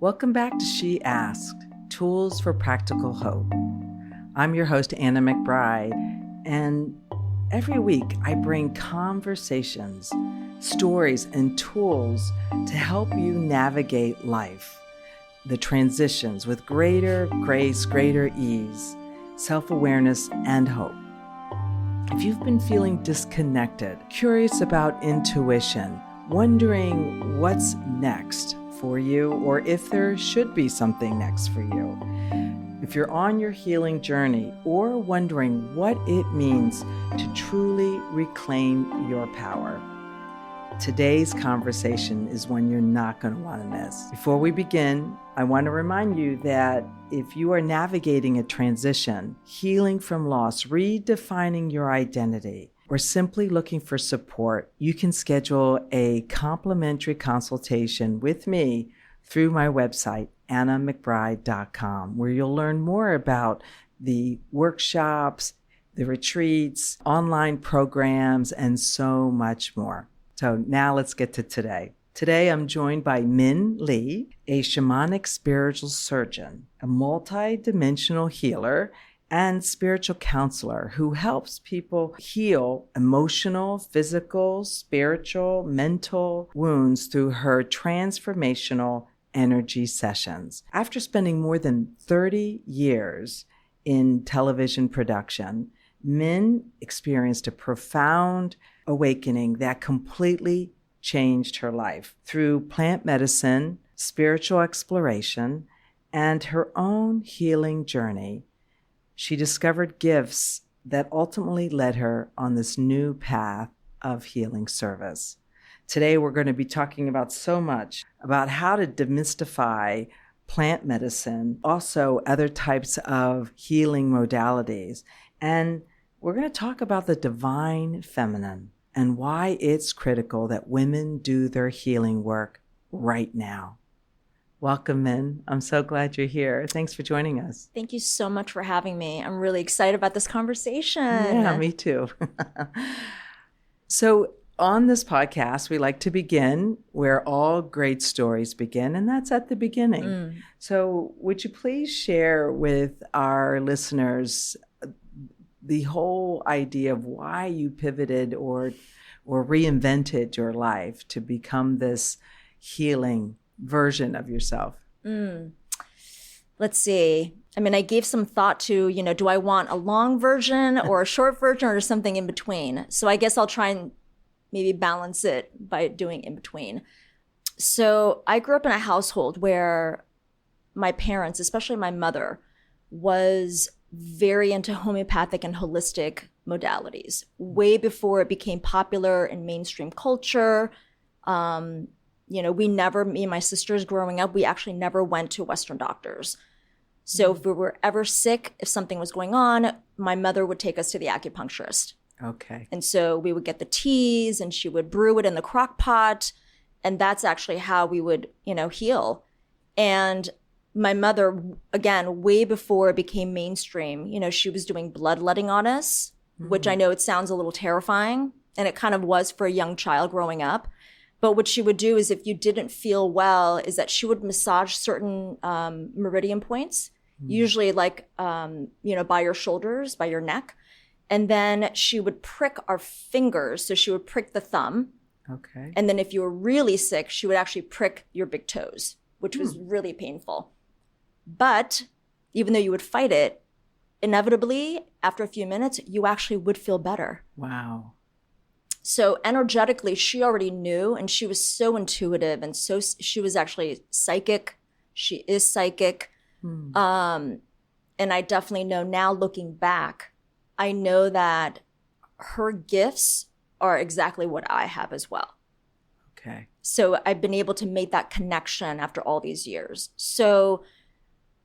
Welcome back to She Asked, Tools for Practical Hope. I'm your host, Anna McBride, and every week I bring conversations, stories, and tools to help you navigate life, the transitions with greater grace, greater ease, self-awareness, and hope. If you've been feeling disconnected, curious about intuition, wondering what's next for you, or if there should be something next for you, if you're on your healing journey or wondering what it means to truly reclaim your power, today's conversation is one you're not going to want to miss. Before we begin, I want to remind you that if you are navigating a transition, healing from loss, redefining your identity, or simply looking for support, you can schedule a complimentary consultation with me through my website, annamcbride.com, where you'll learn more about the workshops, the retreats, online programs, and so much more. So now let's get to today. Today, I'm joined by Min Lee, a shamanic spiritual surgeon, a multidimensional healer, and spiritual counselor who helps people heal emotional, physical, spiritual, mental wounds through her transformational energy sessions. After spending more than 30 years in television production, Min experienced a profound awakening that completely changed her life through plant medicine, spiritual exploration, and her own healing journey. She discovered gifts that ultimately led her on this new path of healing service. Today, we're going to be talking about so much about how to demystify plant medicine, also other types of healing modalities. And we're going to talk about the divine feminine and why it's critical that women do their healing work right now. Welcome, Min. I'm so glad you're here. Thanks for joining us. Thank you so much for having me. I'm really excited about this conversation. Yeah, me too. So on this podcast, we like to begin where all great stories begin, and that's at the beginning. So would you please share with our listeners the whole idea of why you pivoted or reinvented your life to become this healing version of yourself? Let's see. I mean, I gave some thought to, do I want a long version or a short version or something in between? So I guess I'll try and maybe balance it by doing in between. So I grew up in a household where my parents, especially my mother, was very into homeopathic and holistic modalities way before it became popular in mainstream culture. Me and my sisters growing up, we actually never went to Western doctors. So if we were ever sick, if something was going on, my mother would take us to the acupuncturist. Okay. And so we would get the teas and she would brew it in the crock pot. And that's actually how we would, heal. And my mother, again, way before it became mainstream, she was doing bloodletting on us, which I know it sounds a little terrifying. And it kind of was for a young child growing up. But what she would do is if you didn't feel well, is that she would massage certain meridian points, usually like, by your shoulders, by your neck. And then she would prick our fingers. So she would prick the thumb. Okay. And then if you were really sick, she would actually prick your big toes, which was really painful. But even though you would fight it, inevitably, after a few minutes, you actually would feel better. Wow. So energetically, she already knew, and she was so intuitive, and she was actually psychic. She is psychic. And I definitely know now, looking back, I know that her gifts are exactly what I have as well. Okay. So I've been able to make that connection after all these years. So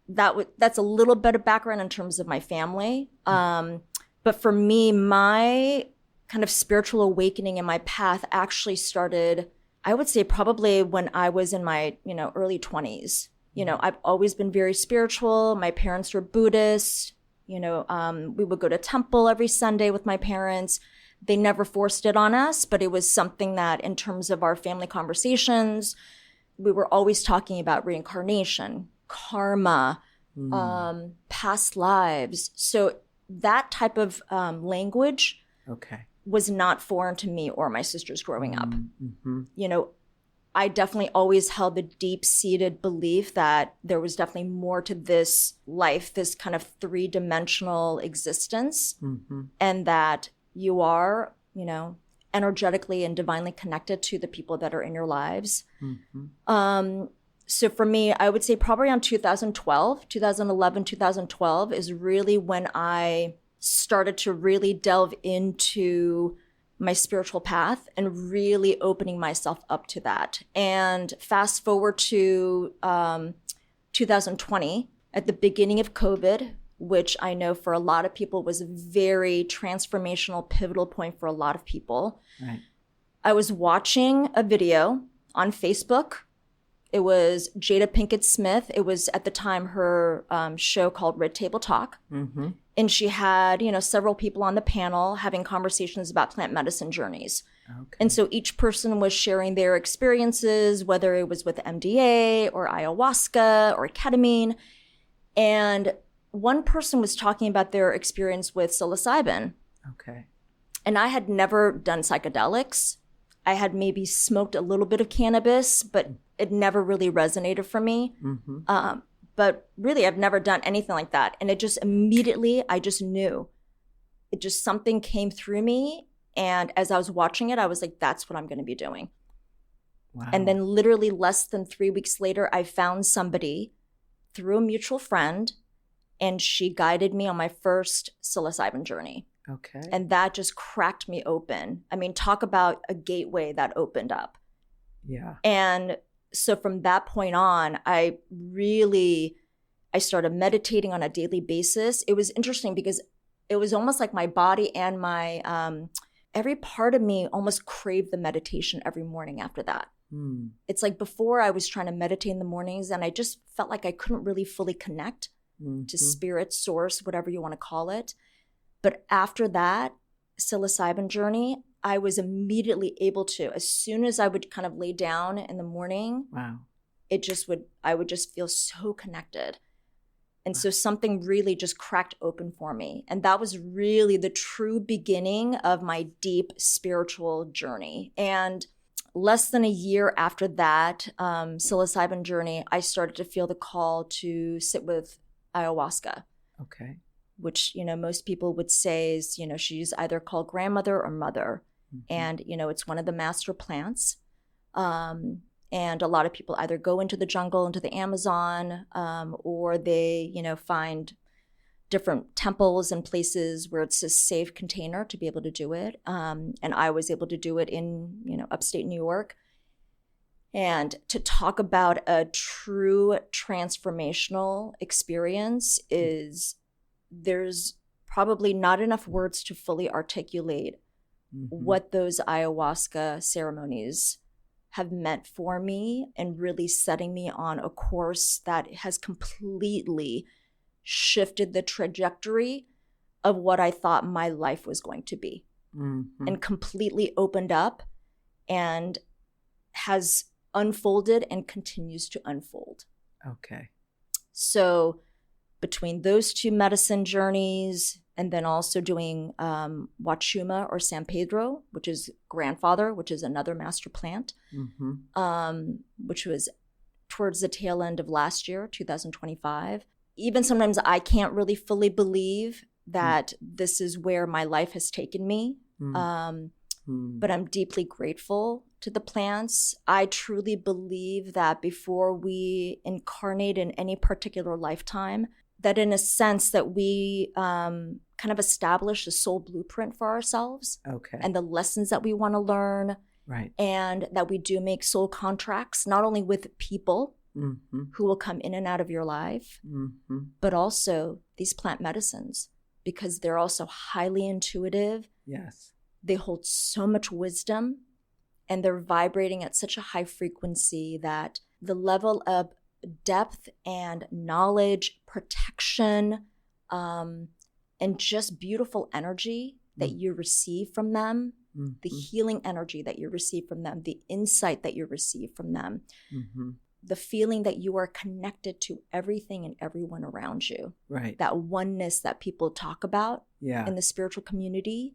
that's a little bit of background in terms of my family. But for me, my kind of spiritual awakening in my path actually started, I would say probably when I was in my, early 20s. I've always been very spiritual. My parents were Buddhist. We would go to temple every Sunday with my parents. They never forced it on us, but it was something that in terms of our family conversations, we were always talking about reincarnation, karma, past lives. So that type of language was not foreign to me or my sisters growing up. You know, I definitely always held the deep-seated belief that there was definitely more to this life, this kind of three-dimensional existence, and that you are, you know, energetically and divinely connected to the people that are in your lives. So for me, I would say probably around 2011, 2012 is really when I started to really delve into my spiritual path and really opening myself up to that. And fast forward to 2020, at the beginning of COVID, which I know for a lot of people was a very transformational, pivotal point for a lot of people. Right. I was watching a video on Facebook. It was Jada Pinkett Smith. It was at the time her show called Red Table Talk. And she had, you know, several people on the panel having conversations about plant medicine journeys. And so each person was sharing their experiences, whether it was with MDA or ayahuasca or ketamine. And one person was talking about their experience with psilocybin. And I had never done psychedelics. I had maybe smoked a little bit of cannabis, but it never really resonated for me. But really, I've never done anything like that. And it just immediately, I just knew. It just, something came through me. And as I was watching it, I was like, that's what I'm going to be doing. Wow. And then literally less than 3 weeks later, I found somebody through a mutual friend, and she guided me on my first psilocybin journey. And that just cracked me open. I mean, talk about a gateway that opened up. And so from that point on, I started meditating on a daily basis. It was interesting because it was almost like my body and my, every part of me almost craved the meditation every morning after that. It's like before I was trying to meditate in the mornings and I just felt like I couldn't really fully connect to spirit, source, whatever you want to call it. But after that psilocybin journey, I was immediately able to, as soon as I would kind of lay down in the morning, I would just feel so connected. And so something really just cracked open for me. And that was really the true beginning of my deep spiritual journey. And less than a year after that psilocybin journey, I started to feel the call to sit with ayahuasca. Which, you know, most people would say is, you know, she's either called grandmother or mother. And, you know, it's one of the master plants. And a lot of people either go into the jungle, into the Amazon, or they, you know, find different temples and places where it's a safe container to be able to do it. And I was able to do it in, you know, upstate New York. And to talk about a true transformational experience is, there's probably not enough words to fully articulate what those ayahuasca ceremonies have meant for me and really setting me on a course that has completely shifted the trajectory of what I thought my life was going to be and completely opened up and has unfolded and continues to unfold. So between those two medicine journeys and then also doing Wachuma or San Pedro, which is grandfather, which is another master plant, which was towards the tail end of last year, 2025. Even sometimes I can't really fully believe that this is where my life has taken me. But I'm deeply grateful to the plants. I truly believe that before we incarnate in any particular lifetime, that in a sense that we kind of establish a soul blueprint for ourselves and the lessons that we want to learn, and that we do make soul contracts, not only with people who will come in and out of your life, but also these plant medicines, because they're also highly intuitive. They hold so much wisdom and they're vibrating at such a high frequency that the level of depth and knowledge, protection, and just beautiful energy that you receive from them the healing energy that you receive from them, the insight that you receive from them, the feeling that you are connected to everything and everyone around you. Right. That oneness that people talk about in the spiritual community.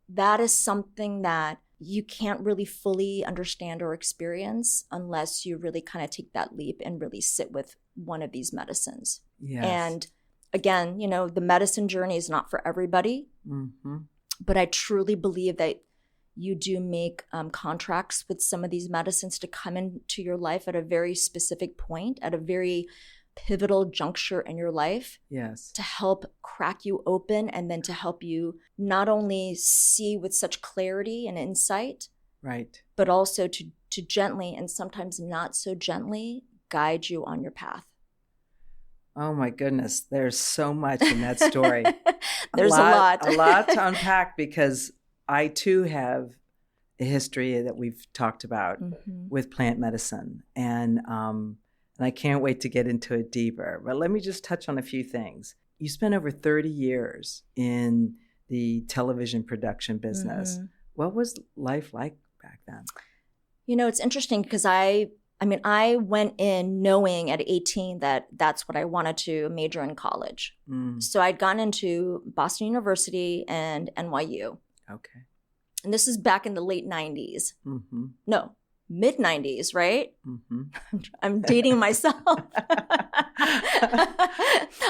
That is something that you can't really fully understand or experience unless you really kind of take that leap and really sit with one of these medicines. Yes. And again, you know, the medicine journey is not for everybody, but I truly believe that you do make contracts with some of these medicines to come into your life at a very specific point, at a very pivotal juncture in your life. Yes. To help crack you open and then to help you not only see with such clarity and insight, right, but also to gently and sometimes not so gently guide you on your path. Oh my goodness, there's so much in that story. There's a lot to unpack, because I too have a history that we've talked about with plant medicine, and I can't wait to get into it deeper. But let me just touch on a few things. You spent over 30 years in the television production business. What was life like back then? You know, it's interesting because I went in knowing at 18 that that's what I wanted to major in college. So I'd gone into Boston University and NYU. Okay. And this is back in the late 90s. No, mid 90s, right? I'm dating myself.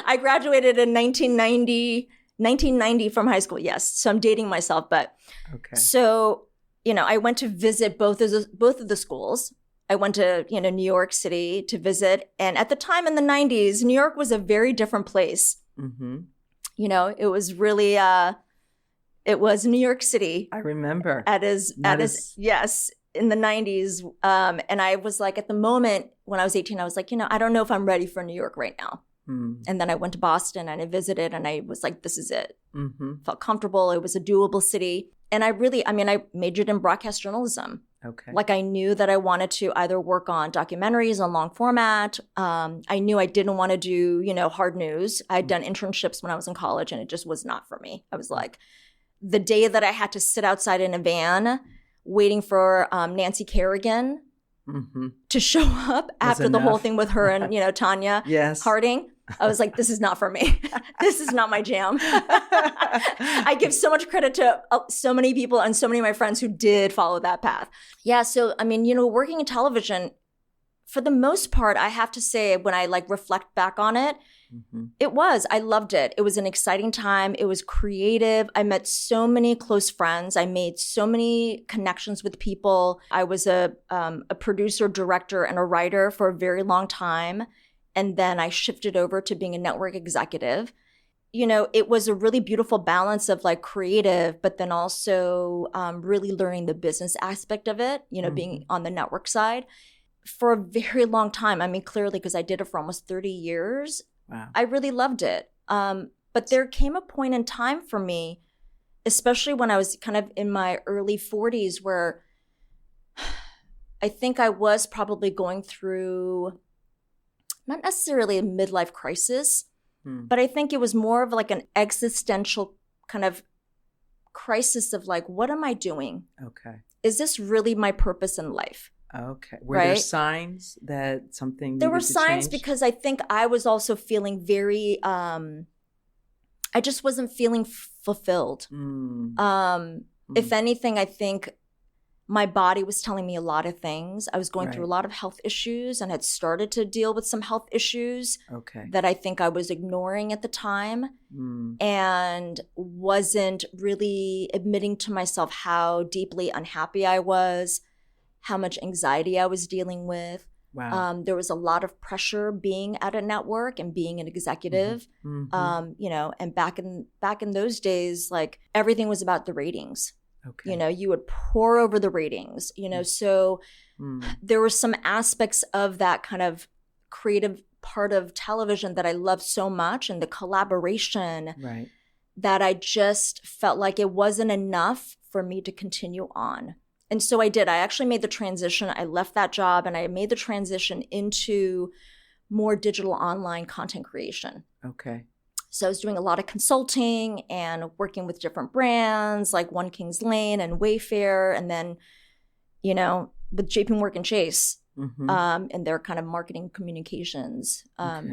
I graduated in 1990 from high school. Yes. So I'm dating myself. But okay. So, you know, I went to visit both of the schools. I went to, you know, New York City to visit. And at the time in the 90s, New York was a very different place. You know, it was really, it was New York City. I remember. Yes, in the 90s. And I was like, at the moment when I was 18, I was like, you know, I don't know if I'm ready for New York right now. And then I went to Boston and I visited and I was like, this is it. Felt comfortable. It was a doable city. And I majored in broadcast journalism. Okay. Like I knew that I wanted to either work on documentaries on long format. I knew I didn't want to do, you know, hard news. I'd done internships when I was in college and it just was not for me. I was like, the day that I had to sit outside in a van waiting for Nancy Kerrigan to show up after the whole thing with her and, you know, Tanya Harding, I was like, this is not for me. This is not my jam. I give so much credit to so many people and so many of my friends who did follow that path. Yeah. So, I mean, you know, working in television, for the most part, I have to say, when I like reflect back on it, I loved it. It was an exciting time. It was creative. I met so many close friends. I made so many connections with people. I was a producer, director, and a writer for a very long time. And then I shifted over to being a network executive. You know, it was a really beautiful balance of like creative, but then also really learning the business aspect of it, you know, being on the network side for a very long time. I mean, clearly, because I did it for almost 30 years. Wow. I really loved it. But there came a point in time for me, especially when I was kind of in my early 40s, where I think I was probably going through not necessarily a midlife crisis, but I think it was more of like an existential kind of crisis of like, what am I doing? Okay. Is this really my purpose in life? Okay. Were there signs that something There were needed to signs change? because I think I was also feeling very, I just wasn't feeling fulfilled. If anything, I think my body was telling me a lot of things. I was going through a lot of health issues and had started to deal with some health issues that I think I was ignoring at the time and wasn't really admitting to myself how deeply unhappy I was, how much anxiety I was dealing with. Wow. There was a lot of pressure being at a network and being an executive, you know, and back in those days, like everything was about the ratings. Okay. You know, you would pour over the ratings, you know, so there were some aspects of that kind of creative part of television that I loved so much, and the collaboration that I just felt like it wasn't enough for me to continue on. And so I did. I actually made the transition. I left that job and I made the transition into more digital online content creation. Okay. So I was doing a lot of consulting and working with different brands like One Kings Lane and Wayfair, and then, with JP Morgan Chase and their kind of marketing communications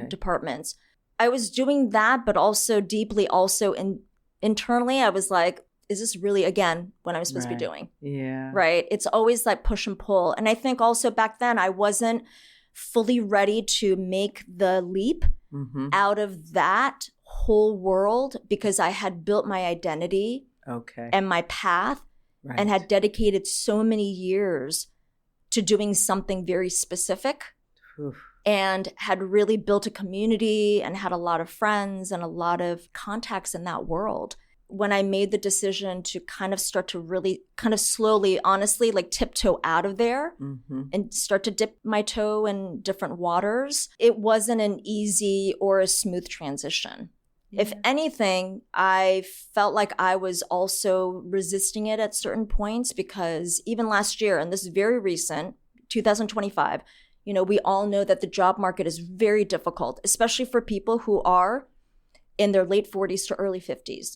departments. I was doing that, but also deeply internally, I was like, is this really, again, what I'm supposed to be doing? Yeah. Right? It's always like push and pull. And I think also back then I wasn't fully ready to make the leap out of that whole world, because I had built my identity and my path and had dedicated so many years to doing something very specific. And had really built a community and had a lot of friends and a lot of contacts in that world. When I made the decision to kind of start to really kind of slowly, honestly, like tiptoe out of there and start to dip my toe in different waters, it wasn't an easy or a smooth transition. Yeah. If anything, I felt like I was also resisting it at certain points, because even last year, and this is very recent, 2025, we all know that the job market is very difficult, especially for people who are in their late 40s to early 50s.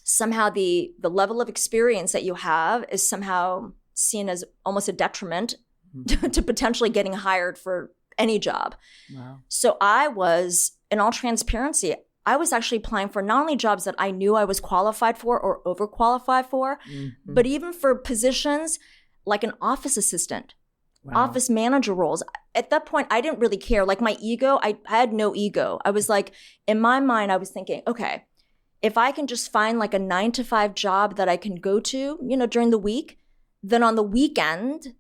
Somehow the level of experience that you have is somehow seen as almost a detriment to potentially getting hired for any job. Wow. So I was, in all transparency, I was actually applying for not only jobs that I knew I was qualified for or overqualified for, but even for positions like an office assistant. Wow. Office manager roles. At that point, I didn't really care. Like my ego, I had no ego. I was like, in my mind, I was thinking, okay, if I can just find like a 9-to-5 job that I can go to, during the week, then on the weekend,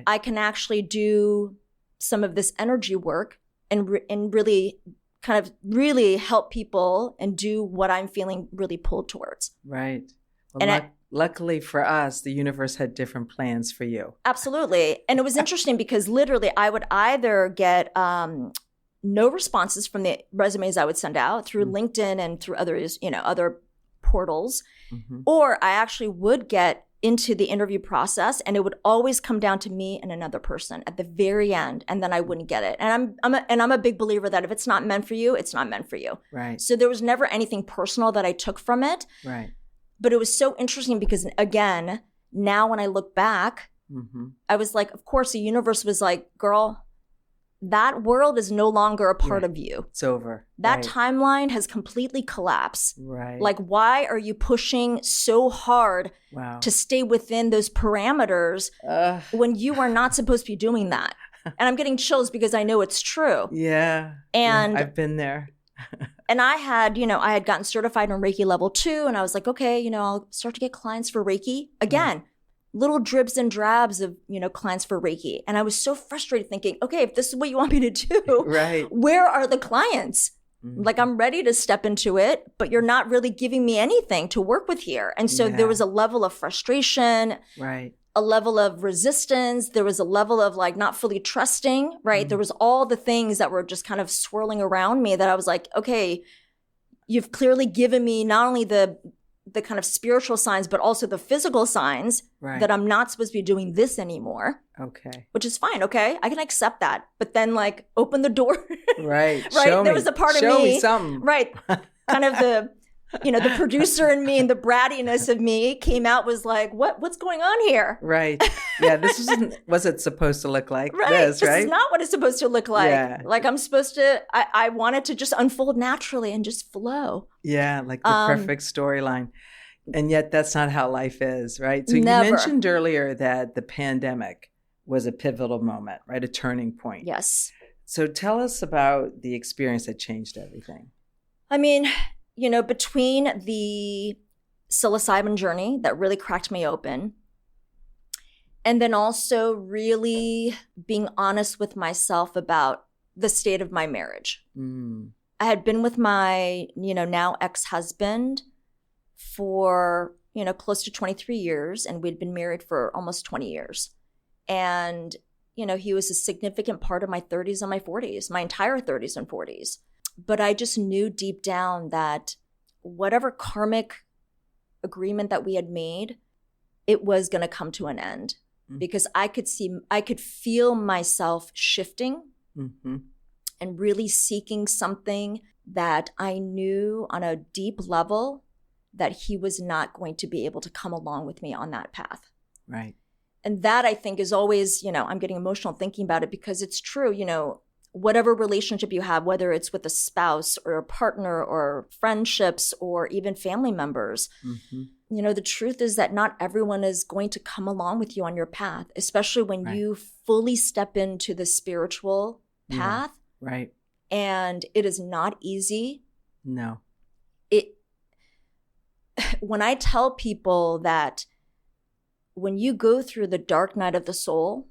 I can actually do some of this energy work and really kind of really help people and do what I'm feeling really pulled towards. Right. Well, luckily for us, the universe had different plans for you. Absolutely. And it was interesting because literally I would either get no responses from the resumes I would send out through LinkedIn and through others, other portals, or I actually would get into the interview process and it would always come down to me and another person at the very end, and then I wouldn't get it. And I'm a big believer that if it's not meant for you, it's not meant for you. Right. So there was never anything personal that I took from it. Right. But it was so interesting because, again, now when I look back, I was like, of course, the universe was like, girl, that world is no longer a part of you. It's over. That timeline has completely collapsed. Right. Like, why are you pushing so hard to stay within those parameters when you are not supposed to be doing that? And I'm getting chills because I know it's true. Yeah. And I've been there. And I had gotten certified in Reiki level 2, and I was like, okay, I'll start to get clients for Reiki. Again, little dribs and drabs of, clients for Reiki. And I was so frustrated thinking, okay, if this is what you want me to do, where are the clients? Like, I'm ready to step into it, but you're not really giving me anything to work with here. And so there was a level of frustration. Right. A level of resistance. There was a level of like not fully trusting, right? There was all the things that were just kind of swirling around me that I was like, okay, you've clearly given me not only the kind of spiritual signs, but also the physical signs that I'm not supposed to be doing this anymore. Okay. Which is fine. Okay. I can accept that. But then like open the door. Right. Right. There was a part of me. Show me something. Right. Kind of the producer in me and the brattiness of me came out, was like, what's going on here? Right. Yeah. This was it supposed to look like this is not what it's supposed to look like. Yeah. Like I'm supposed to, I want it to just unfold naturally and just flow. Yeah. Like the perfect storyline. And yet that's not how life is, right? So Never. You mentioned earlier that the pandemic was a pivotal moment, right? A turning point. Yes. So tell us about the experience that changed everything. I mean, between the psilocybin journey that really cracked me open, and then also really being honest with myself about the state of my marriage. I had been with my, now ex-husband for, close to 23 years, and we'd been married for almost 20 years. And, he was a significant part of my 30s and my 40s, my entire 30s and 40s. But I just knew deep down that whatever karmic agreement that we had made, it was going to come to an end, because I could feel myself shifting and really seeking something that I knew on a deep level that he was not going to be able to come along with me on that path. Right. And that, I think, is always, I'm getting emotional thinking about it, because it's true, whatever relationship you have, whether it's with a spouse or a partner or friendships or even family members, the truth is that not everyone is going to come along with you on your path, especially when you fully step into the spiritual path. Yeah. Right. And it is not easy. No. When I tell people that when you go through the dark night of the soul,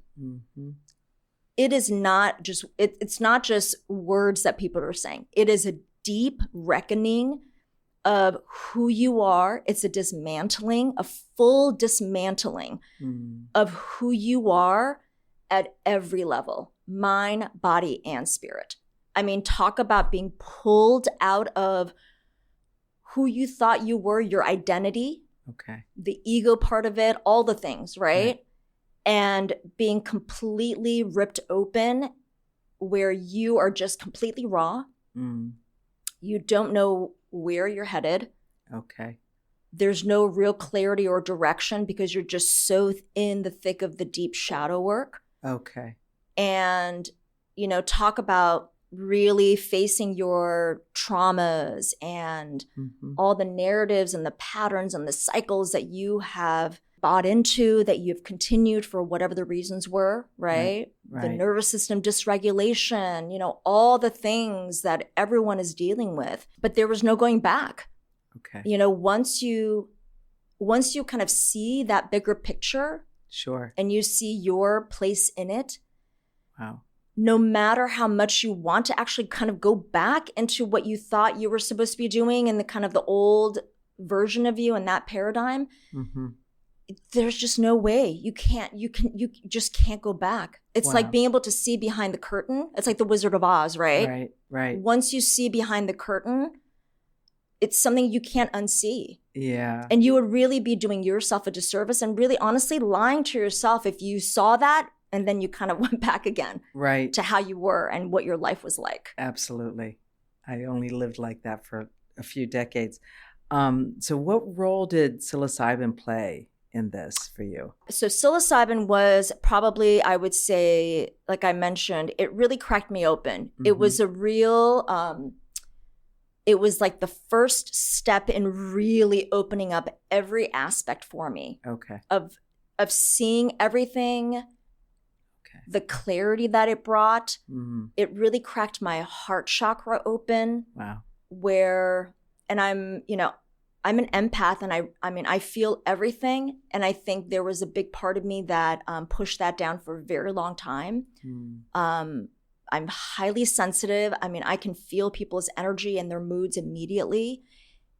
it is not just, it's not just words that people are saying. It is a deep reckoning of who you are. It's a dismantling, a full dismantling of who you are at every level, mind, body, and spirit. I mean, talk about being pulled out of who you thought you were, your identity, the ego part of it, all the things, right? And being completely ripped open where you are just completely raw. You don't know where you're headed. There's no real clarity or direction because you're just so in the thick of the deep shadow work. And, talk about really facing your traumas and all the narratives and the patterns and the cycles that you have bought into, that you've continued for whatever the reasons were, right? The nervous system dysregulation, all the things that everyone is dealing with. But there was no going back. Once you kind of see that bigger picture, and you see your place in it, no matter how much you want to actually kind of go back into what you thought you were supposed to be doing and the kind of the old version of you in that paradigm, there's just no way. You just can't go back. It's like being able to see behind the curtain. It's like the Wizard of Oz, right? Right. Once you see behind the curtain, it's something you can't unsee. Yeah. And you would really be doing yourself a disservice and really honestly lying to yourself if you saw that and then you kind of went back again to how you were and what your life was like. Absolutely. I only lived like that for a few decades. So what role did psilocybin play in this for you? So psilocybin was probably, I would say, like I mentioned, it really cracked me open. It was a real, it was like the first step in really opening up every aspect for me. Of seeing everything, the clarity that it brought. It really cracked my heart chakra open. And I'm an empath, and I feel everything. And I think there was a big part of me that pushed that down for a very long time. I'm highly sensitive. I can feel people's energy and their moods immediately.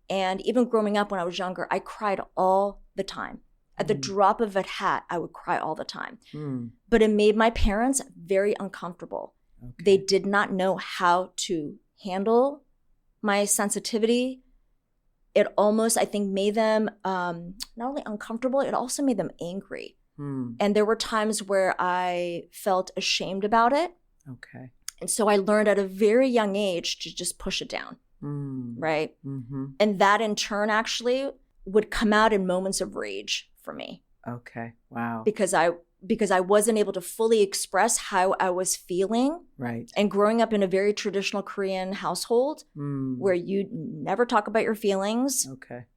And even growing up when I was younger, I cried all the time. At the drop of a hat, I would cry all the time. But it made my parents very uncomfortable. They did not know how to handle my sensitivity. It almost, I think, made them not only uncomfortable, it also made them angry. And there were times where I felt ashamed about it. And so I learned at a very young age to just push it down, right? And that in turn actually would come out in moments of rage for me. Because I wasn't able to fully express how I was feeling. And growing up in a very traditional Korean household where you never talk about your feelings.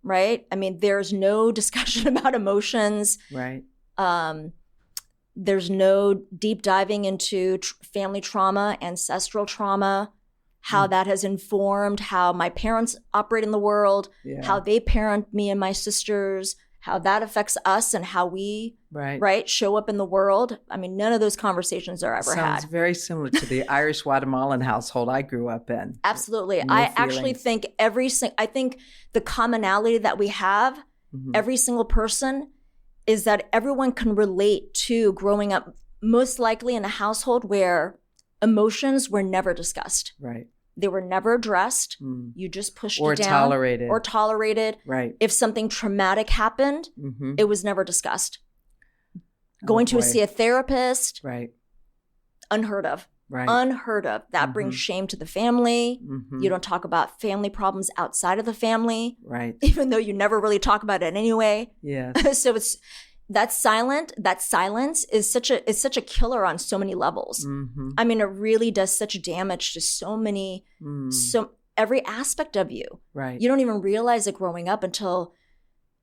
Right? There's no discussion about emotions. There's no deep diving into family trauma, ancestral trauma, how that has informed how my parents operate in the world, how they parent me and my sisters, how that affects us and how we show up in the world. None of those conversations are ever had. Sounds very similar to the Irish Guatemalan household I grew up in. Absolutely. I actually think I think the commonality that we have, every single person, is that everyone can relate to growing up most likely in a household where emotions were never discussed. They were never addressed. You just pushed it down. Or tolerated. If something traumatic happened, it was never discussed. Going to see a therapist, unheard of. Right. Unheard of. That brings shame to the family. You don't talk about family problems outside of the family. Right. Even though you never really talk about it anyway. Yeah. So it's that silence is such a killer on so many levels. I mean, it really does such damage to so many, every aspect of you. Right. You don't even realize it growing up until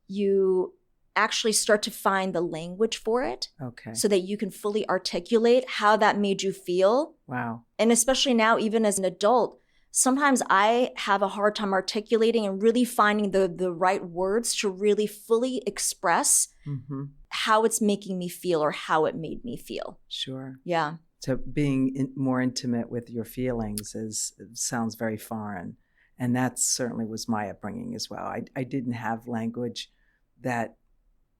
you actually start to find the language for it. Okay. So that you can fully articulate how that made you feel. Wow. And especially now, even as an adult, sometimes I have a hard time articulating and really finding the right words to really fully express how it's making me feel or how it made me feel. Sure. Yeah. So being more intimate with your feelings sounds very foreign. And that certainly was my upbringing as well. I didn't have language that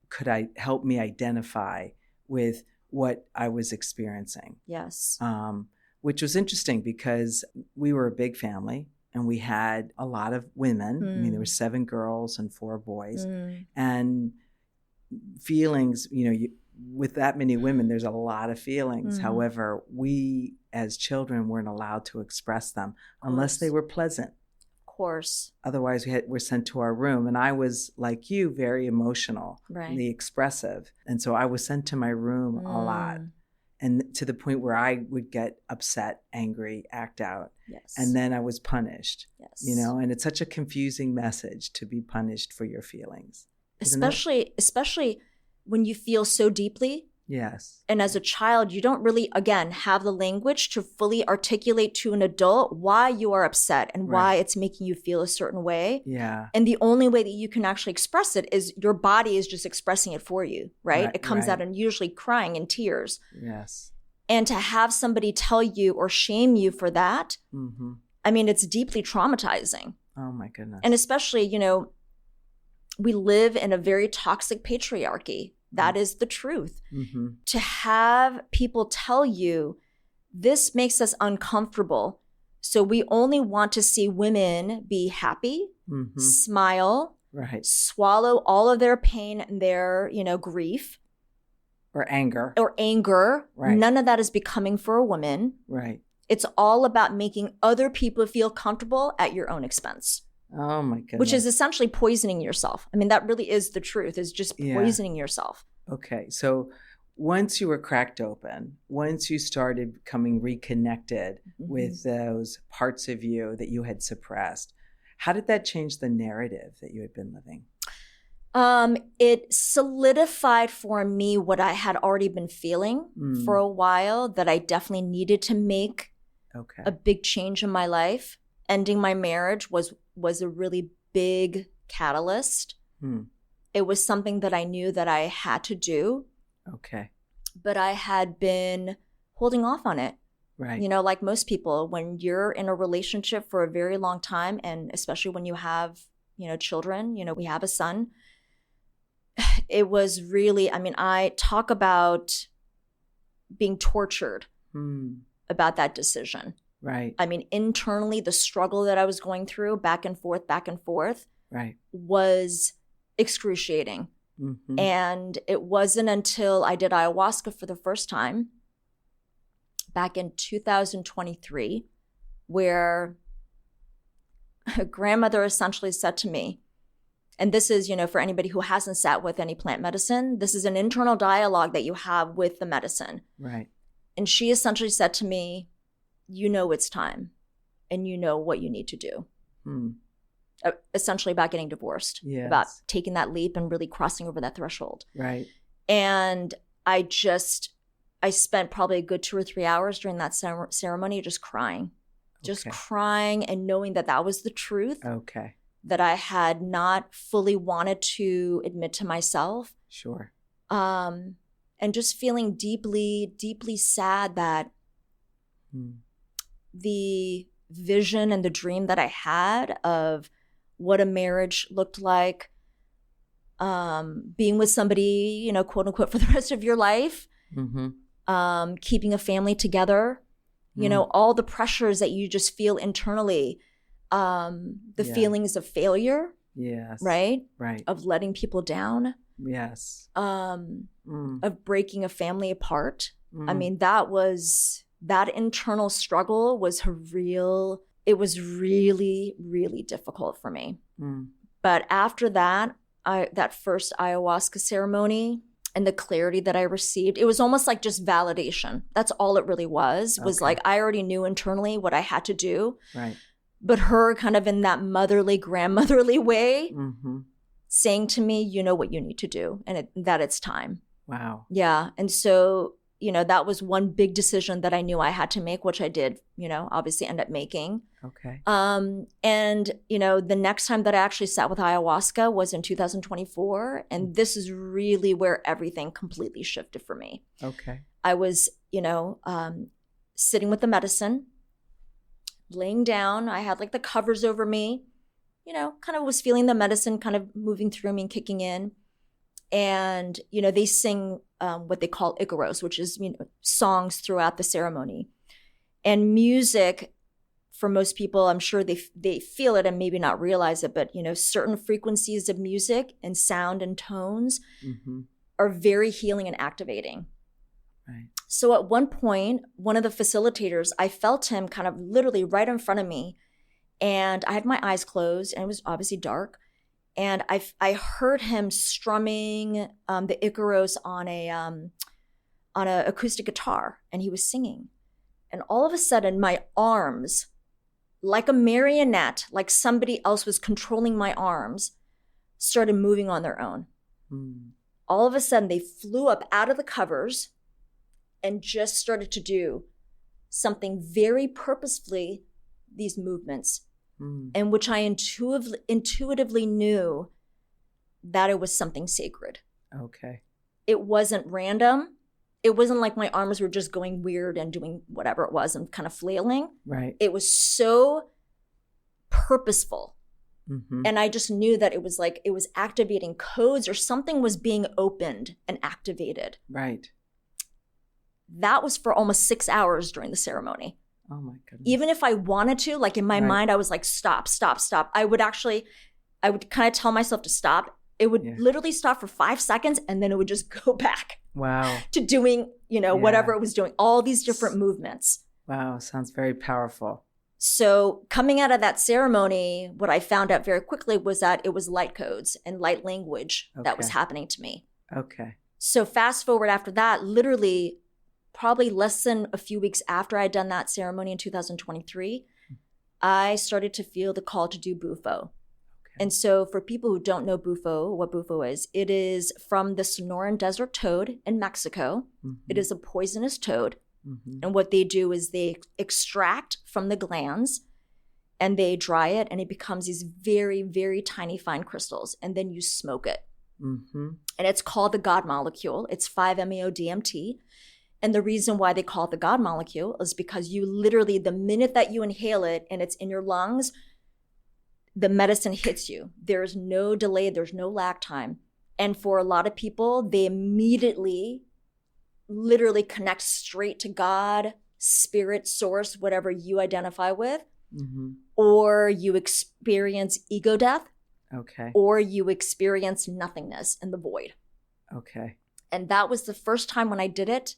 could help me identify with what I was experiencing. Yes. Which was interesting because we were a big family and we had a lot of women. I mean, there were 7 girls and 4 boys. And feelings, with that many women, there's a lot of feelings. However, we as children weren't allowed to express them unless they were pleasant. Course. Otherwise, we're sent to our room. And I was, like you, very emotionally expressive. And so I was sent to my room a lot. And to the point where I would get upset, angry, act out. Yes. And then I was punished. Yes. And it's such a confusing message to be punished for your feelings. Especially when you feel so deeply. Yes. And as a child, you don't really, again, have the language to fully articulate to an adult why you are upset and why it's making you feel a certain way. Yeah. And the only way that you can actually express it is your body is just expressing it for you, right? It comes out in usually crying and tears. Yes. And to have somebody tell you or shame you for that, I mean, it's deeply traumatizing. Oh my goodness. And especially, we live in a very toxic patriarchy. That is the truth. To have people tell you, this makes us uncomfortable. So we only want to see women be happy, smile, swallow all of their pain and their, grief. Or anger. Right. None of that is becoming for a woman. Right. It's all about making other people feel comfortable at your own expense. Oh my goodness. Which is essentially poisoning yourself. I mean, that really is the truth, is just poisoning yourself. Okay. So once you were cracked open, once you started becoming reconnected with those parts of you that you had suppressed, how did that change the narrative that you had been living? It solidified for me what I had already been feeling for a while, that I definitely needed to make a big change in my life. Ending my marriage was a really big catalyst. It was something that I knew that I had to do. Okay. But I had been holding off on it. Right. Like most people, when you're in a relationship for a very long time, and especially when you have, children, we have a son, it was really, I talk about being tortured about that decision. Right. Internally, the struggle that I was going through back and forth, was excruciating. And it wasn't until I did ayahuasca for the first time back in 2023 where a grandmother essentially said to me, and this is, for anybody who hasn't sat with any plant medicine, this is an internal dialogue that you have with the medicine. Right. And she essentially said to me, it's time and you know what you need to do. Essentially about getting divorced, about taking that leap and really crossing over that threshold. Right. And I spent probably a good 2 or 3 hours during that ceremony just crying. Just crying and knowing that was the truth. Okay. That I had not fully wanted to admit to myself. Sure. And just feeling deeply, deeply sad that the vision and the dream that I had of what a marriage looked like, being with somebody, quote unquote, for the rest of your life, keeping a family together, all the pressures that you just feel internally, the feelings of failure, right? Of letting people down, of breaking a family apart. That was that internal struggle was it was really, really difficult for me. But after that, that first ayahuasca ceremony and the clarity that I received, it was almost like just validation. That's all it really was like I already knew internally what I had to do. Right. But her kind of in that motherly, grandmotherly way saying to me, you know what you need to do and that it's time. Wow. Yeah. And so, that was one big decision that I knew I had to make, which I did, obviously end up making. Okay. And, the next time that I actually sat with ayahuasca was in 2024. And this is really where everything completely shifted for me. Okay. I was, sitting with the medicine, laying down. I had like the covers over me, kind of was feeling the medicine kind of moving through me and kicking in. And, they sing what they call Icaros, which is, songs throughout the ceremony. And music, for most people, I'm sure they feel it and maybe not realize it, but, certain frequencies of music and sound and tones are very healing and activating. Right. So at one point, one of the facilitators, I felt him kind of literally right in front of me. And I had my eyes closed and it was obviously dark. And I heard him strumming the Icaros on a acoustic guitar, and he was singing. And all of a sudden, my arms, like a marionette, like somebody else was controlling my arms, started moving on their own. All of a sudden, they flew up out of the covers and just started to do something very purposefully, these movements. And which I intuitively knew that it was something sacred. Okay. It wasn't random. It wasn't like my arms were just going weird and doing whatever it was and kind of flailing. Right. It was so purposeful. And I just knew that it was like it was activating codes or something was being opened and activated. Right. That was for almost 6 hours during the ceremony. Oh my goodness. Even if I wanted to, like in my mind, I was like, stop. I would kind of tell myself to stop. It would literally stop for 5 seconds and then it would just go back. Wow. To doing, whatever it was doing, all these different movements. Wow. Sounds very powerful. So coming out of that ceremony, what I found out very quickly was that it was light codes and light language that was happening to me. Okay. So fast forward after that, literally probably less than a few weeks after I'd done that ceremony in 2023, I started to feel the call to do Bufo. Okay. And so for people who don't know Bufo, what Bufo is, it is from the Sonoran Desert toad in Mexico. It is a poisonous toad. And what they do is they extract from the glands and they dry it and it becomes these very, very tiny fine crystals. And then you smoke it. And it's called the God molecule. It's 5-MeO-DMT. And the reason why they call it the God molecule is because you literally, the minute that you inhale it and it's in your lungs, the medicine hits you. There's no delay. There's no lag time. And for a lot of people, they immediately literally connect straight to God, spirit, source, whatever you identify with, or you experience ego death, or you experience nothingness and the void. Okay. And that was the first time when I did it,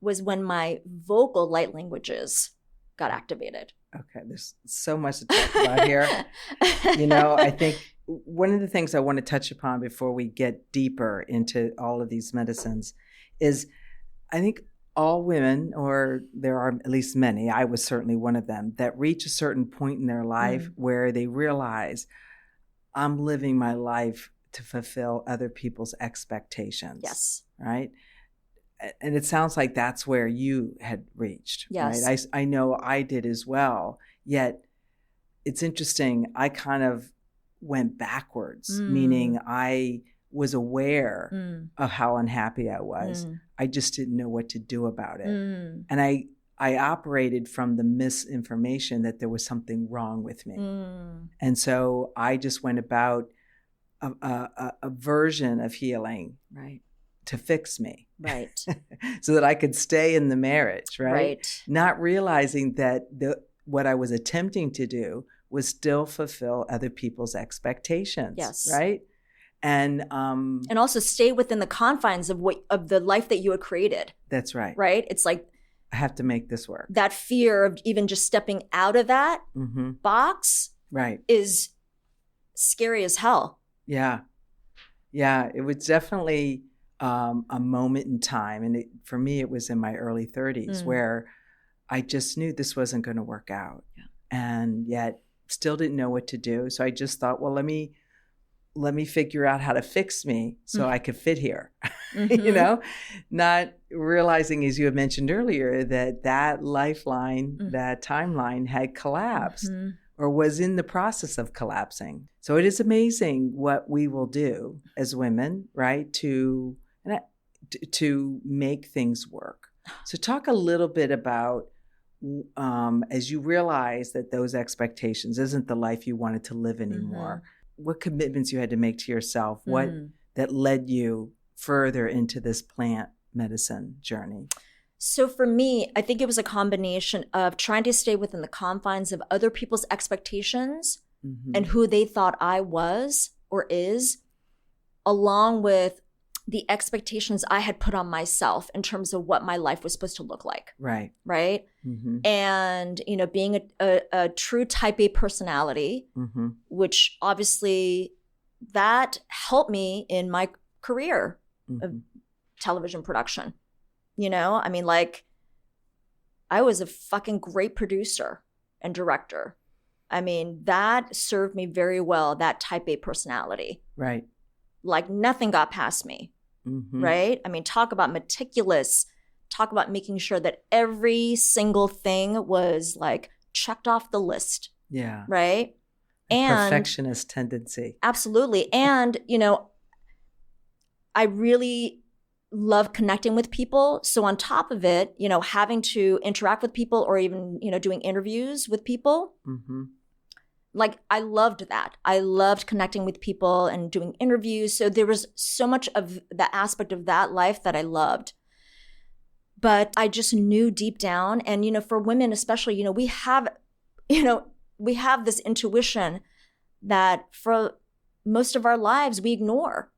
was when my vocal light languages got activated. Okay, there's so much to talk about here. I think one of the things I want to touch upon before we get deeper into all of these medicines is I think all women, or there are at least many, I was certainly one of them, that reach a certain point in their life where they realize I'm living my life to fulfill other people's expectations. Yes. Right? And it sounds like that's where you had reached. Yes. Right? I know I did as well. Yet it's interesting. I kind of went backwards, meaning I was aware of how unhappy I was. I just didn't know what to do about it. And I operated from the misinformation that there was something wrong with me. And so I just went about a version of healing. Right. To fix me. Right. So that I could stay in the marriage, right? Right. Not realizing that what I was attempting to do was still fulfill other people's expectations. Yes. Right? And also stay within the confines of the life that you had created. That's right. Right? It's like I have to make this work. That fear of even just stepping out of that box is scary as hell. Yeah. Yeah. It was definitely a moment in time. And for me, it was in my early 30s where I just knew this wasn't going to work out. Yeah. And yet still didn't know what to do. So I just thought, well, let me figure out how to fix me so I could fit here, not realizing, as you had mentioned earlier, that lifeline, that timeline had collapsed or was in the process of collapsing. So it is amazing what we will do as women, right, to make things work. So talk a little bit about, as you realize that those expectations isn't the life you wanted to live anymore, what commitments you had to make to yourself, what that led you further into this plant medicine journey? So for me, I think it was a combination of trying to stay within the confines of other people's expectations and who they thought I was or is, along with the expectations I had put on myself in terms of what my life was supposed to look like. Right. Right. And, being a true type A personality, which obviously that helped me in my career of television production. I was a fucking great producer and director. That served me very well, that type A personality. Right. Like nothing got past me. Right. Talk about meticulous, talk about making sure that every single thing was like checked off the list. Yeah. Right. And perfectionist tendency. Absolutely. And, I really love connecting with people. So on top of it, having to interact with people or even, doing interviews with people. Like I loved that. I loved connecting with people and doing interviews. So there was so much of the aspect of that life that I loved. But I just knew deep down, and for women especially, we have this intuition that for most of our lives we ignore.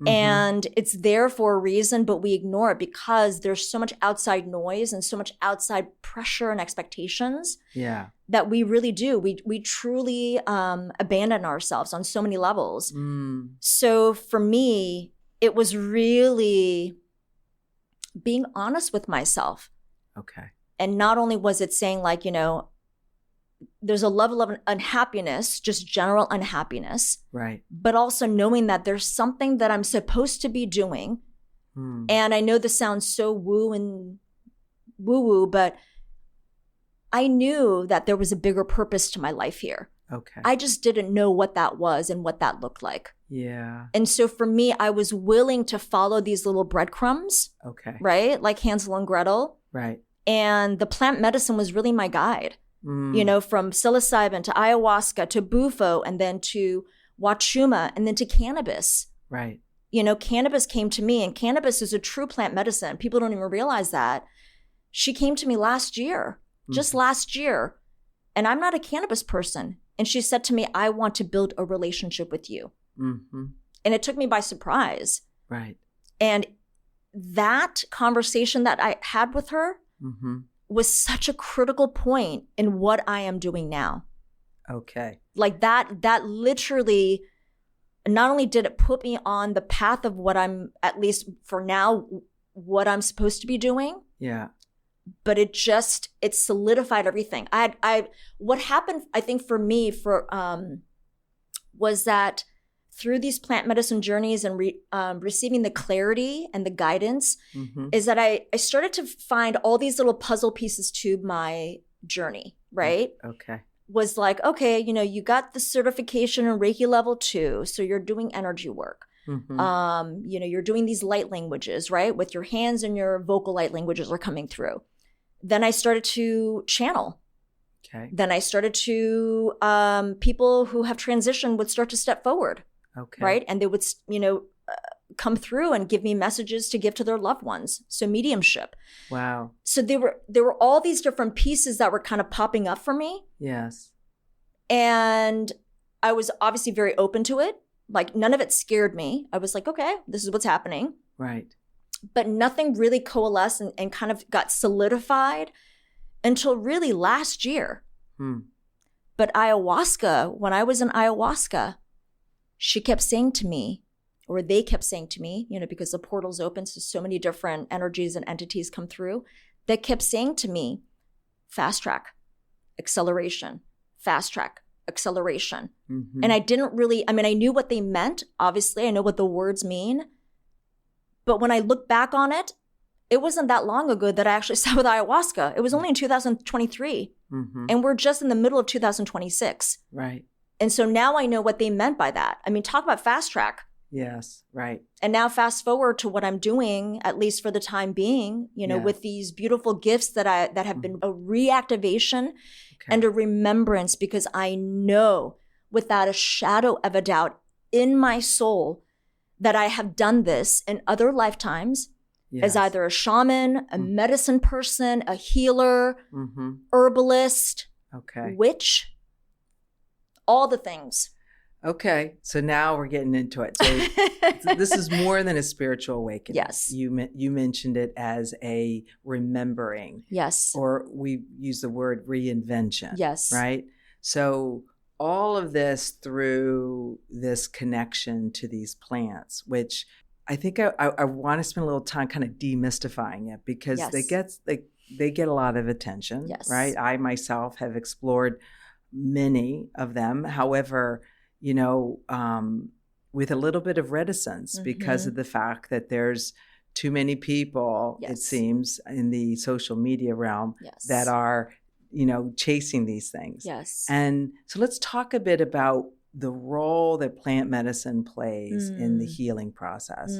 And it's there for a reason, but we ignore it because there's so much outside noise and so much outside pressure and expectations that we really do. We truly abandon ourselves on so many levels. So for me, it was really being honest with myself. Okay. And not only was it saying like, there's a level of unhappiness, just general unhappiness. Right. But also knowing that there's something that I'm supposed to be doing. And I know this sounds so woo-woo, but I knew that there was a bigger purpose to my life here. Okay. I just didn't know what that was and what that looked like. Yeah. And so for me, I was willing to follow these little breadcrumbs. Okay. Right? Like Hansel and Gretel. Right. And the plant medicine was really my guide. From psilocybin to ayahuasca to bufo and then to wachuma and then to cannabis. Right. Cannabis came to me, and cannabis is a true plant medicine. People don't even realize that. She came to me last year, just last year, and I'm not a cannabis person. And she said to me, I want to build a relationship with you. And it took me by surprise. Right. And that conversation that I had with her was such a critical point in what I am doing now. Okay. Like that literally, not only did it put me on the path of what I'm, at least for now, what I'm supposed to be doing. Yeah. But it solidified everything. What happened, I think for me, was that through these plant medicine journeys and receiving the clarity and the guidance is that I started to find all these little puzzle pieces to my journey, right? Okay. Was like, okay, you got the certification in Reiki level 2, so you're doing energy work. You're doing these light languages, right? With your hands and your vocal light languages are coming through. Then I started to channel. Okay. Then I started to, people who have transitioned would start to step forward. Okay. Right. And they would, come through and give me messages to give to their loved ones. So mediumship. Wow. So there were all these different pieces that were kind of popping up for me. Yes. And I was obviously very open to it. Like none of it scared me. I was like, okay, this is what's happening. Right. but nothing really coalesced and kind of got solidified until really last year. But ayahuasca, when I was in ayahuasca, she kept saying to me, or they kept saying to me, because the portal's open, so many different energies and entities come through, they kept saying to me, fast track, acceleration, fast track, acceleration. And I didn't really, I knew what they meant. Obviously, I know what the words mean. But when I look back on it, it wasn't that long ago that I actually sat with ayahuasca. It was only in 2023. And we're just in the middle of 2026. Right. And so now I know what they meant by that. Talk about fast track. Yes, right. And now fast forward to what I'm doing, at least for the time being, with these beautiful gifts that have been a reactivation and a remembrance, because I know without a shadow of a doubt in my soul that I have done this in other lifetimes as either a shaman, a medicine person, a healer, herbalist, witch, all the things. Okay, so now we're getting into it. So this is more than a spiritual awakening. Yes. You mentioned it as a remembering. Yes. Or we use the word reinvention. Yes. Right? So all of this through this connection to these plants, which I think I want to spend a little time kind of demystifying it, because they get a lot of attention. Yes. Right? I myself have explored many of them. However, with a little bit of reticence because of the fact that there's too many people, it seems, in the social media realm that are, chasing these things. Yes. And so let's talk a bit about the role that plant medicine plays in the healing process.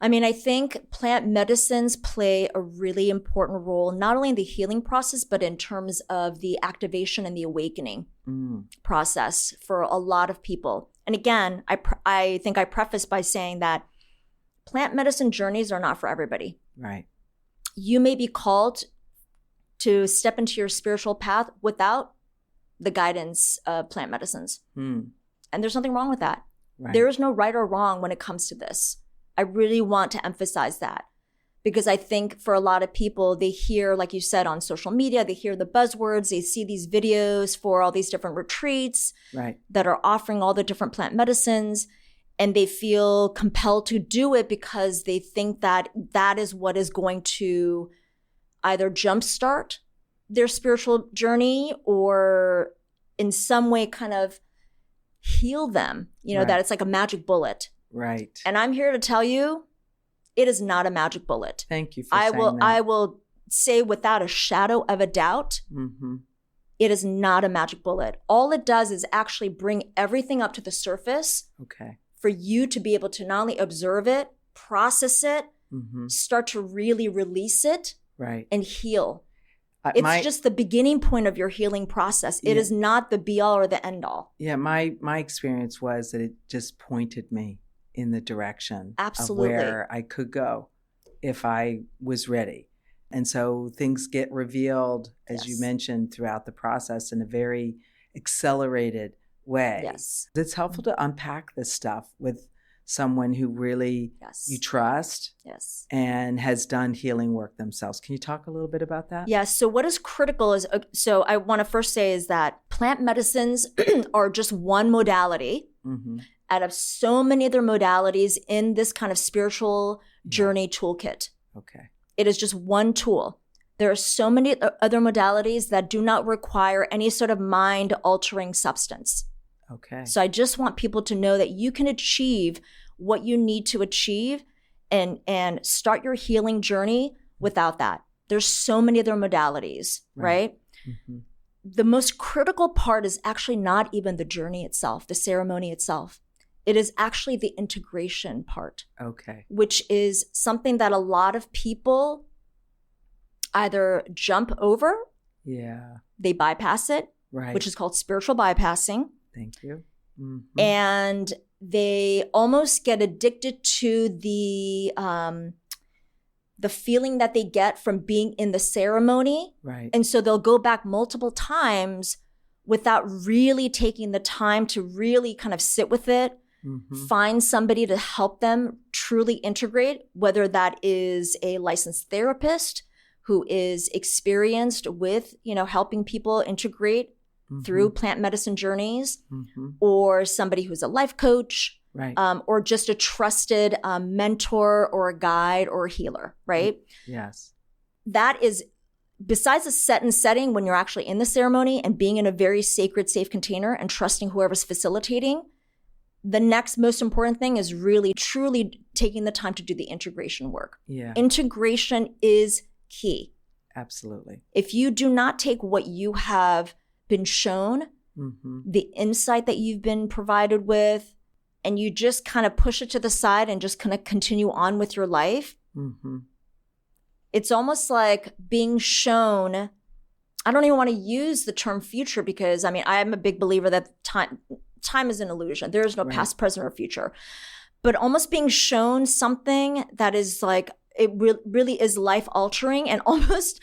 I think plant medicines play a really important role, not only in the healing process, but in terms of the activation and the awakening process for a lot of people. And again, I think I prefaced by saying that plant medicine journeys are not for everybody. Right. You may be called to step into your spiritual path without the guidance of plant medicines. And there's nothing wrong with that. Right. There is no right or wrong when it comes to this. I really want to emphasize that, because I think for a lot of people, they hear, like you said, on social media, they hear the buzzwords, they see these videos for all these different retreats that are offering all the different plant medicines, and they feel compelled to do it because they think that that is what is going to either jumpstart their spiritual journey or in some way kind of heal them, that it's like a magic bullet. Right. And I'm here to tell you, it is not a magic bullet. Thank you for saying that. I will say without a shadow of a doubt, it is not a magic bullet. All it does is actually bring everything up to the surface for you to be able to not only observe it, process it, start to really release it and heal. It's just the beginning point of your healing process. It is not the be all or the end all. Yeah, my experience was that it just pointed me in the direction of where I could go if I was ready. And so things get revealed, as you mentioned, throughout the process in a very accelerated way. Yes. It's helpful to unpack this stuff with someone who really you trust and has done healing work themselves. Can you talk a little bit about that? Yes. So what is critical is, so I want to first say is that plant medicines are just one modality out of so many other modalities in this kind of spiritual journey toolkit. Okay. It is just one tool. There are so many other modalities that do not require any sort of mind-altering substance. Okay. So I just want people to know that you can achieve what you need to achieve and start your healing journey without that. There's so many other modalities, right? The most critical part is actually not even the journey itself, the ceremony itself. It is actually the integration part. Okay. Which is something that a lot of people either jump over. Yeah. They bypass it. Right. Which is called spiritual bypassing. Thank you. And they almost get addicted to the feeling that they get from being in the ceremony. Right. And so they'll go back multiple times without really taking the time to really kind of sit with it, find somebody to help them truly integrate, whether that is a licensed therapist who is experienced with, helping people integrate through plant medicine journeys, or somebody who's a life coach, right. Or just a trusted mentor or a guide or a healer, right? Yes. That is, besides the set and setting when you're actually in the ceremony and being in a very sacred, safe container and trusting whoever's facilitating, the next most important thing is really, truly taking the time to do the integration work. Yeah. Integration is key. Absolutely. If you do not take what you have been shown, the insight that you've been provided with, and you just kind of push it to the side and just kind of continue on with your life, it's almost like being shown. I don't even want to use the term future because, I am a big believer that time is an illusion. There is no past, present, or future. But almost being shown something that is like, it really is life altering and almost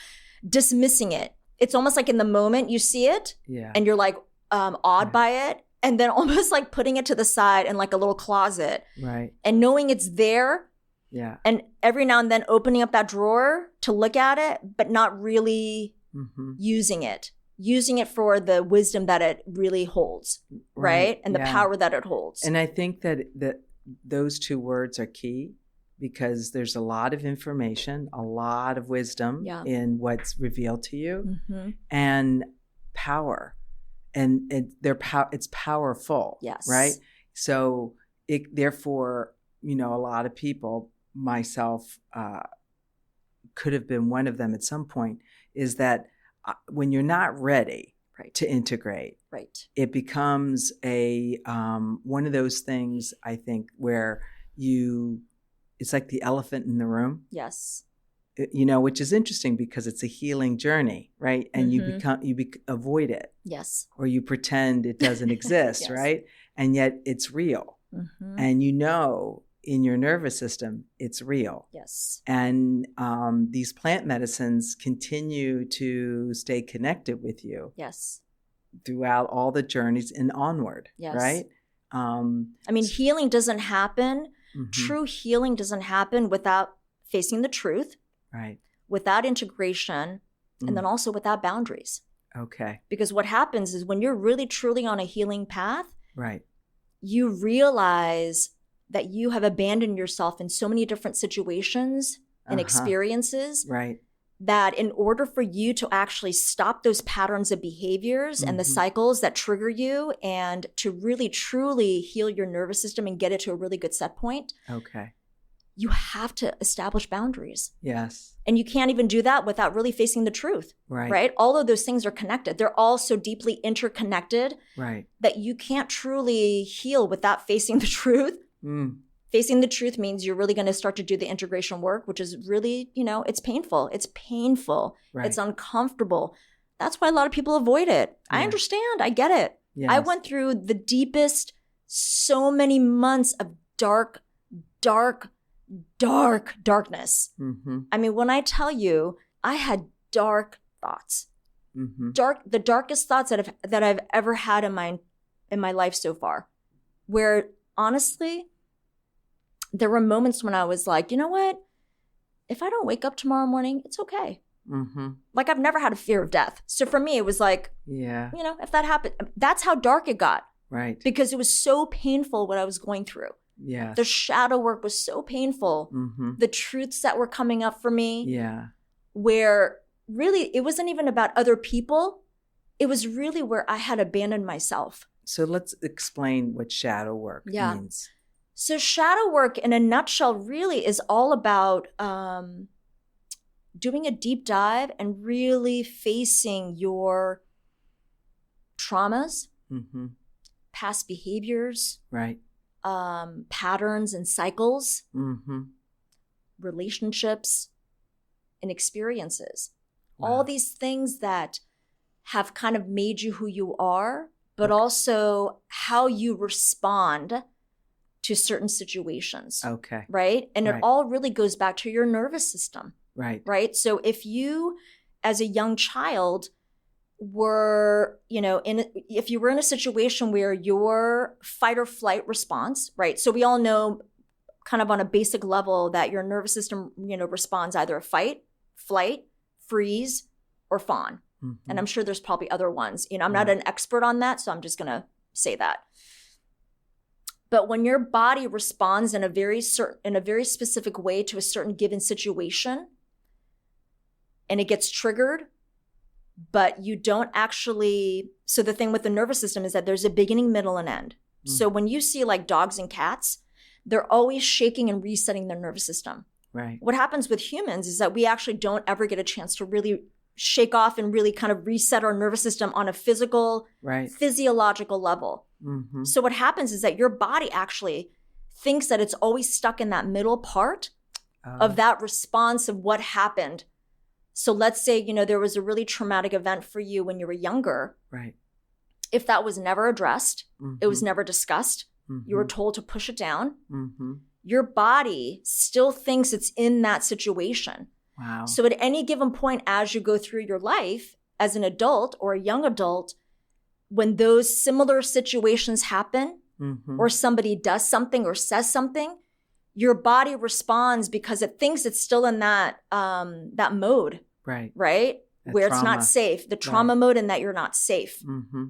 dismissing it. It's almost like in the moment you see it and you're like awed by it, and then almost like putting it to the side in like a little closet. Right. And knowing it's there. Yeah. And every now and then opening up that drawer to look at it, but not really using it for the wisdom that it really holds, right? And the power that it holds. And I think that those two words are key, because there's a lot of information, a lot of wisdom in what's revealed to you, and power. And it's powerful, yes, right? So therefore, a lot of people, myself, could have been one of them at some point, is that when you're not ready to integrate, it becomes a one of those things, I think, where it's like the elephant in the room. Yes. Which is interesting because it's a healing journey, right? And you avoid it. Yes. Or you pretend it doesn't exist, yes. right? And yet it's real. And in your nervous system, it's real. Yes. And these plant medicines continue to stay connected with you. Yes. Throughout all the journeys and onward, yes. right? Healing doesn't happen. True healing doesn't happen without facing the truth, right? Without integration, and then also without boundaries. Okay. Because what happens is when you're really truly on a healing path, right, you realize that you have abandoned yourself in so many different situations and experiences, right, that in order for you to actually stop those patterns of behaviors and the cycles that trigger you, and to really truly heal your nervous system and get it to a really good set point, you have to establish boundaries. Yes. And you can't even do that without really facing the truth, right? All of those things are connected. They're all so deeply interconnected, right, that you can't truly heal without facing the truth. Facing the truth means you're really going to start to do the integration work, which is really, it's painful. It's painful. Right. It's uncomfortable. That's why a lot of people avoid it. Yeah. I understand. I get it. Yes. I went through the deepest, so many months of darkness. When I tell you, I had dark thoughts, the darkest thoughts that I've ever had in my life so far, where honestly, there were moments when I was like, you know what? If I don't wake up tomorrow morning, it's okay. Like, I've never had a fear of death. So for me, it was like, if that happened, that's how dark it got. Right. Because it was so painful what I was going through. Yes. The shadow work was so painful. The truths that were coming up for me. Yeah. Where really, it wasn't even about other people. It was really where I had abandoned myself. So let's explain what shadow work means. So shadow work in a nutshell really is all about doing a deep dive and really facing your traumas, past behaviors, right, patterns and cycles, relationships, and experiences. Wow. All these things that have kind of made you who you are, but also how you respond to certain situations. Okay. Right? And it all really goes back to your nervous system. Right. Right? So if you, as a young child, were, if you were in a situation where your fight or flight response, right? So we all know kind of on a basic level that your nervous system, responds either fight, flight, freeze, or fawn. Mm-hmm. And I'm sure there's probably other ones. I'm not an expert on that, so I'm just going to say that. But when your body responds in a very specific way to a certain given situation, and it gets triggered, but you don't actually, so the thing with the nervous system is that there's a beginning, middle, and end. Mm. So when you see like dogs and cats, they're always shaking and resetting their nervous system. Right. What happens with humans is that we actually don't ever get a chance to really shake off and really kind of reset our nervous system on a physical, physiological level. Mm-hmm. So what happens is that your body actually thinks that it's always stuck in that middle part of that response of what happened. So let's say, there was a really traumatic event for you when you were younger. Right. If that was never addressed, it was never discussed, you were told to push it down, your body still thinks it's in that situation. Wow. So at any given point as you go through your life as an adult or a young adult, when those similar situations happen or somebody does something or says something, your body responds because it thinks it's still in that that mode, right? That where trauma. It's not safe, the trauma mode, and that you're not safe. Mm-hmm.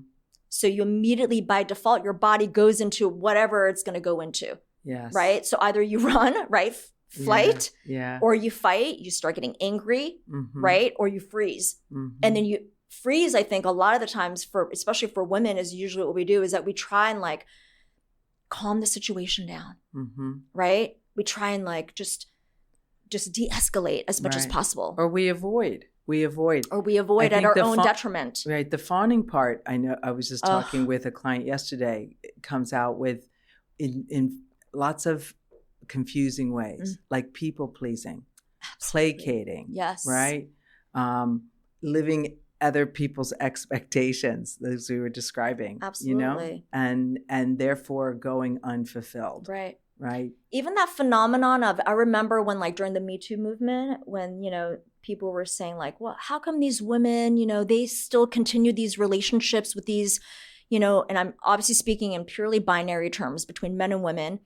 So you immediately, by default, your body goes into whatever it's going to go into. Yes. Right. So either you run, right, flight, yeah. or you fight. You start getting angry, right, or you freeze, and then you freeze. I think a lot of the times, especially for women, is usually what we do is that we try and like calm the situation down, right? We try and like just de-escalate as much as possible. Or we avoid. Or we avoid at our own detriment. Right. The fawning part, I know I was just talking with a client yesterday, comes out with in lots of confusing ways, like people pleasing, placating, yes, right? Living other people's expectations, those we were describing, absolutely, and therefore going unfulfilled, right. Even that phenomenon of, I remember when like during the Me Too movement, when people were saying like, well, how come these women, they still continue these relationships with these, and I'm obviously speaking in purely binary terms between men and women.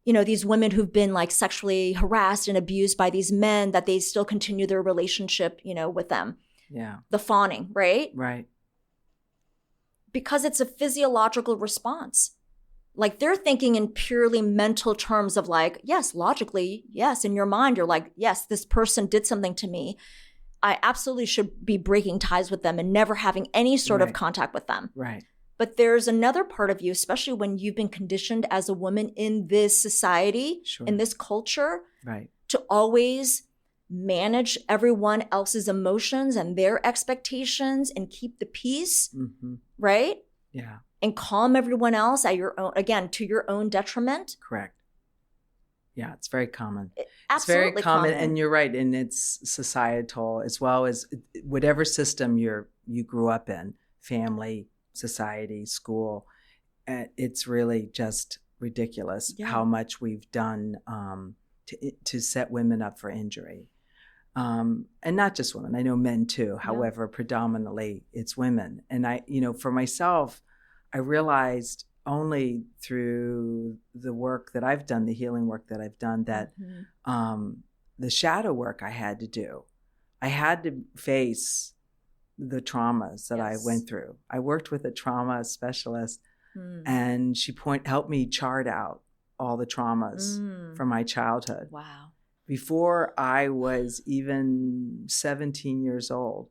These women who've been like sexually harassed and abused by these men, that they still continue their relationship, with them. Yeah. The fawning, right? Right. Because it's a physiological response. Like they're thinking in purely mental terms of like, yes, logically, yes, in your mind, you're like, yes, this person did something to me. I absolutely should be breaking ties with them and never having any sort of contact with them. Right. But there's another part of you, especially when you've been conditioned as a woman in this society, in this culture, to always manage everyone else's emotions and their expectations and keep the peace, right? Yeah. And calm everyone else at your own, again, to your own detriment. Correct. Yeah, it's very common. Absolutely, it's very common, and you're right. And it's societal as well as whatever system you grew up in, family, society, school. It's really just ridiculous how much we've done to set women up for injury. And not just women, I know men too. However, predominantly it's women. And I, for myself, I realized only through the work that I've done, the healing work that I've done, that the shadow work I had to do. I had to face the traumas that I went through. I worked with a trauma specialist and she helped me chart out all the traumas from my childhood. Wow. Before I was even 17 years old,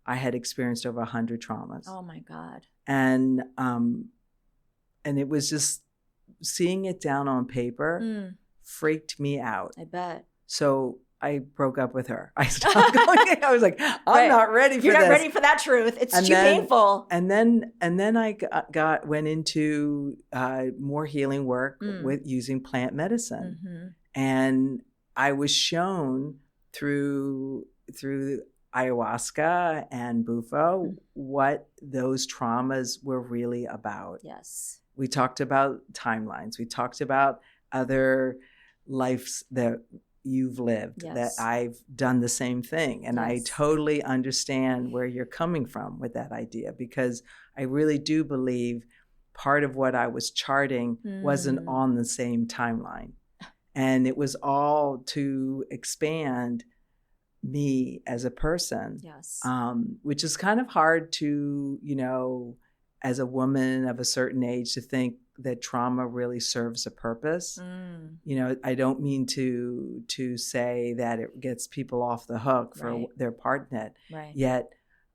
I had experienced over 100 traumas. Oh my God. And it was just seeing it down on paper freaked me out. I bet. So I broke up with her. I stopped going. I was like, I'm not ready for this. You're not ready for that truth. It's too painful. And then I went into more healing work with using plant medicine. And I was shown through ayahuasca and bufo what those traumas were really about. Yes. We talked about timelines. We talked about other lives that you've lived, that I've done the same thing. And I totally understand where you're coming from with that idea, because I really do believe part of what I was charting wasn't on the same timeline. And it was all to expand me as a person. Yes. Which is kind of hard to, as a woman of a certain age, to think that trauma really serves a purpose. I don't mean to say that it gets people off the hook for their part in it. Right. Yet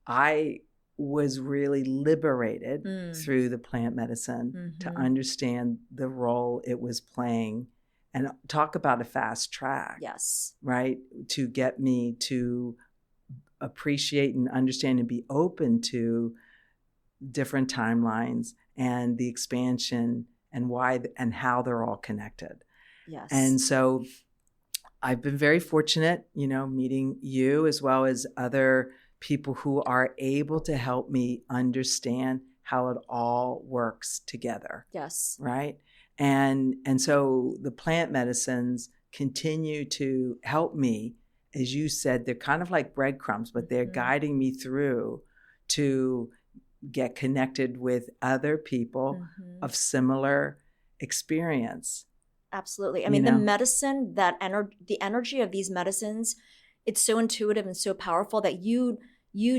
I was really liberated through the plant medicine to understand the role it was playing, and talk about a fast track. Yes. Right? To get me to appreciate and understand and be open to different timelines and the expansion and why and how they're all connected. Yes. And so I've been very fortunate, meeting you as well as other people who are able to help me understand how it all works together. Yes. Right? And so the plant medicines continue to help me. As you said, they're kind of like breadcrumbs, but they're guiding me through to get connected with other people of similar experience. Absolutely. I mean, the medicine, the energy of these medicines, it's so intuitive and so powerful that you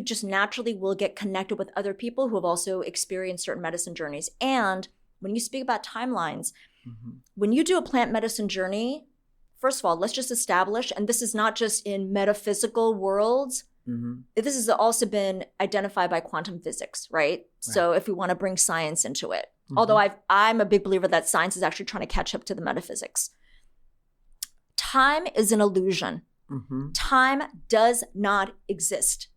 just naturally will get connected with other people who have also experienced certain medicine journeys. And when you speak about timelines, when you do a plant medicine journey, first of all, let's just establish, and this is not just in metaphysical worlds, this has also been identified by quantum physics, right? So if we want to bring science into it, although I'm a big believer that science is actually trying to catch up to the metaphysics. Time is an illusion. Time does not exist.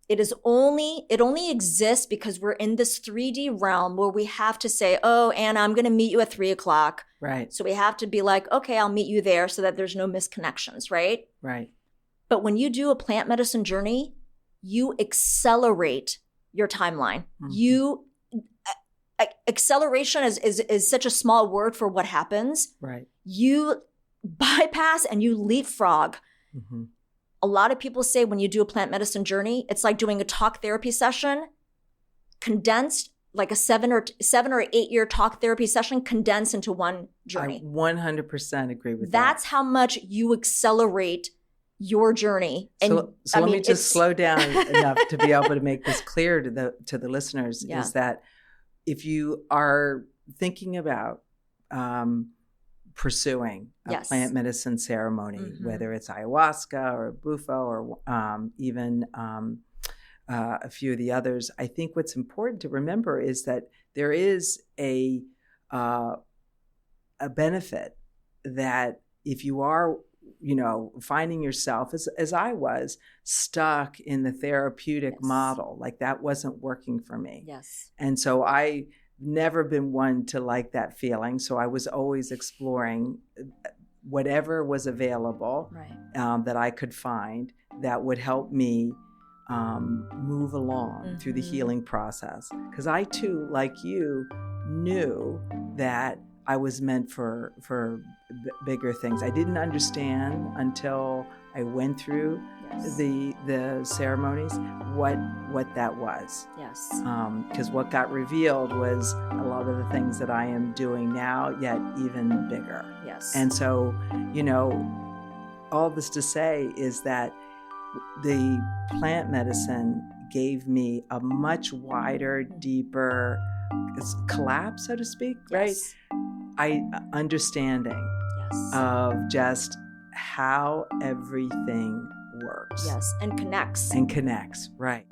It only exists because we're in this 3D realm where we have to say, oh, Anna, I'm going to meet you at 3:00. Right. So we have to be like, okay, I'll meet you there so that there's no misconnections, right? Right. But when you do a plant medicine journey, you accelerate your timeline. Acceleration is such a small word for what happens. Right. You bypass and you leapfrog. A lot of people say when you do a plant medicine journey, it's like doing a talk therapy session, condensed, like a 7 or 8 year talk therapy session condensed into one journey. I 100% agree with that. That's how much you accelerate your journey. And so let me just slow down enough to be able to make this clear to the listeners, is that if you are thinking about pursuing a plant medicine ceremony, whether it's ayahuasca or bufo or even a few of the others, I think what's important to remember is that there is a benefit that if you are, finding yourself, as I was, stuck in the therapeutic model, like that wasn't working for me. Yes. And so I never been one to like that feeling. So I was always exploring whatever was available that I could find that would help me move along through the healing process. Because I too, like you, knew that I was meant for bigger things. I didn't understand until I went through the ceremonies what that was. Yes. Because what got revealed was a lot of the things that I am doing now, yet even bigger. Yes. And so, all this to say is that the plant medicine gave me a much wider, deeper collapse, so to speak, right? Understanding of just how everything works. Yes, and connects. Right.